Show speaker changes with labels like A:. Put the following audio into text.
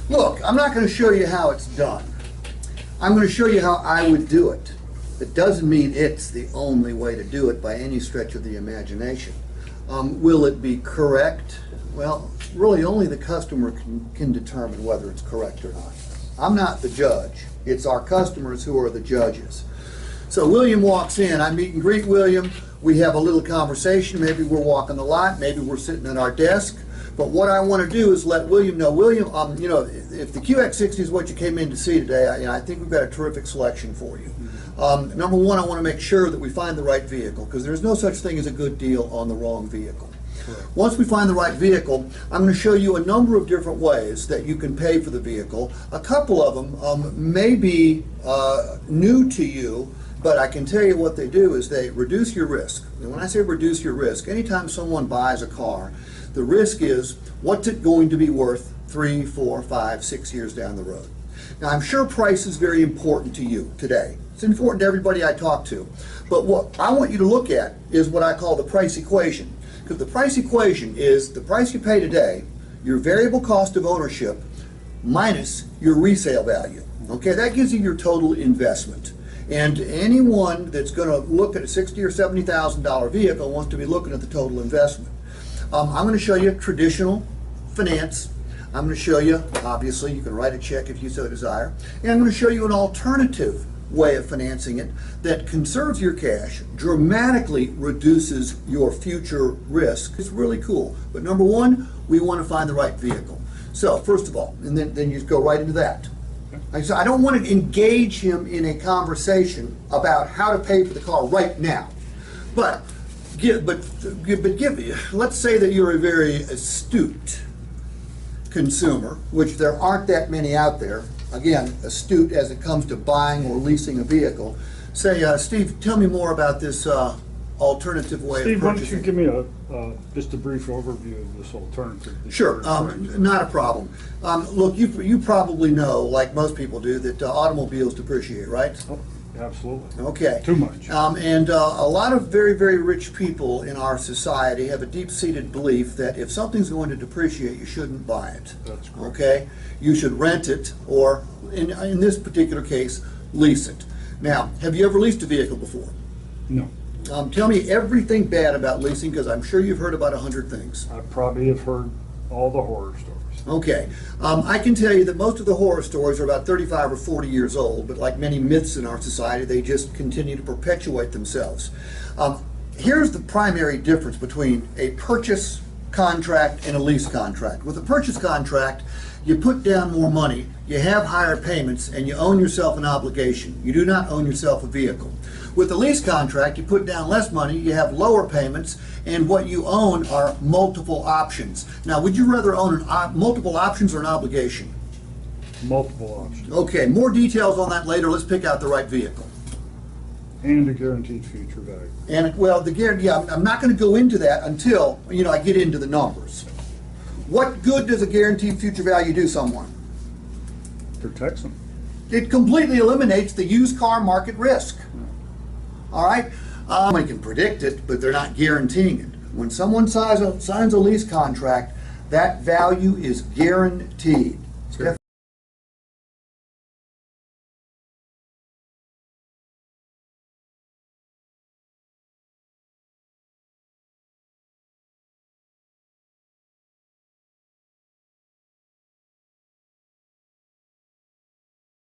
A: Look, I'm not going to show you how it's done. I'm going to show you how I would do it. It doesn't mean it's the only way to do it by any stretch of the imagination. Will it be correct? Well, really only the customer can determine whether it's correct or not. I'm not the judge. It's our customers who are the judges. So William walks in. I meet and greet William. We have a little conversation. Maybe we're walking the lot. Maybe we're sitting at our desk. But what I want to do is let William know, William, you know, if the QX60 is what you came in to see today, I think we've got a terrific selection for you. Number one, I want to make sure that we find the right vehicle, because there's no such thing as a good deal on the wrong vehicle. Correct. Once we find the right vehicle, I'm going to show you a number of different ways that you can pay for the vehicle. A couple of them may be new to you, but I can tell you what they do is they reduce your risk. And when I say reduce your risk, anytime someone buys a car, the risk is, what's it going to be worth 3, 4, 5, 6 years down the road? Now, I'm sure price is very important to you today. It's important to everybody I talk to. But what I want you to look at is what I call the price equation. Because the price equation is the price you pay today, your variable cost of ownership, minus your resale value. Okay, that gives you your total investment. And anyone that's going to look at a $60,000 or $70,000 vehicle wants to be looking at the total investment. I'm going to show you traditional finance. I'm going to show you, obviously, you can write a check if you so desire. And I'm going to show you an alternative way of financing it that conserves your cash, dramatically reduces your future risk. It's really cool. But number one, we want to find the right vehicle. So, first of all, and then you go right into that. So I don't want to engage him in a conversation about how to pay for the car right now. But let's say that you're a very astute consumer, which there aren't that many out there. Again, astute as it comes to buying or leasing a vehicle. Say, Steve, tell me more about this alternative way
B: Steve,
A: of purchasing.
B: why don't you give me just a brief overview of this alternative?
A: Sure, not a problem. Look, you probably know, like most people do, that automobiles depreciate, right?
B: Oh, absolutely.
A: Okay.
B: Too much.
A: And a lot of very, very rich people in our society have a deep-seated belief that if something's going to depreciate, you shouldn't buy it.
B: That's correct.
A: Okay? You should rent it, or in this particular case, lease it. Now, have you ever leased a vehicle before?
B: No.
A: Tell me everything bad about leasing, because I'm sure you've heard about 100 things.
B: I probably have heard all the horror stories.
A: Okay. I can tell you that most of the horror stories are about 35 or 40 years old, but like many myths in our society, they just continue to perpetuate themselves. Here's the primary difference between a purchase contract and a lease contract. With a purchase contract, you put down more money, you have higher payments, and you own yourself an obligation. You do not own yourself a vehicle. With a lease contract, you put down less money, you have lower payments, and what you own are multiple options. Now, would you rather own multiple options or an obligation?
B: Multiple options.
A: Okay, more details on that later. Let's pick out the right vehicle.
B: And a guaranteed future value.
A: And, well, the guarantee, I'm not going to go into that until, I get into the numbers. What good does a guaranteed future value do someone?
B: Protects them.
A: It completely eliminates the used car market risk. All right? One can predict it, but they're not guaranteeing it. When someone signs a lease contract, that value is guaranteed.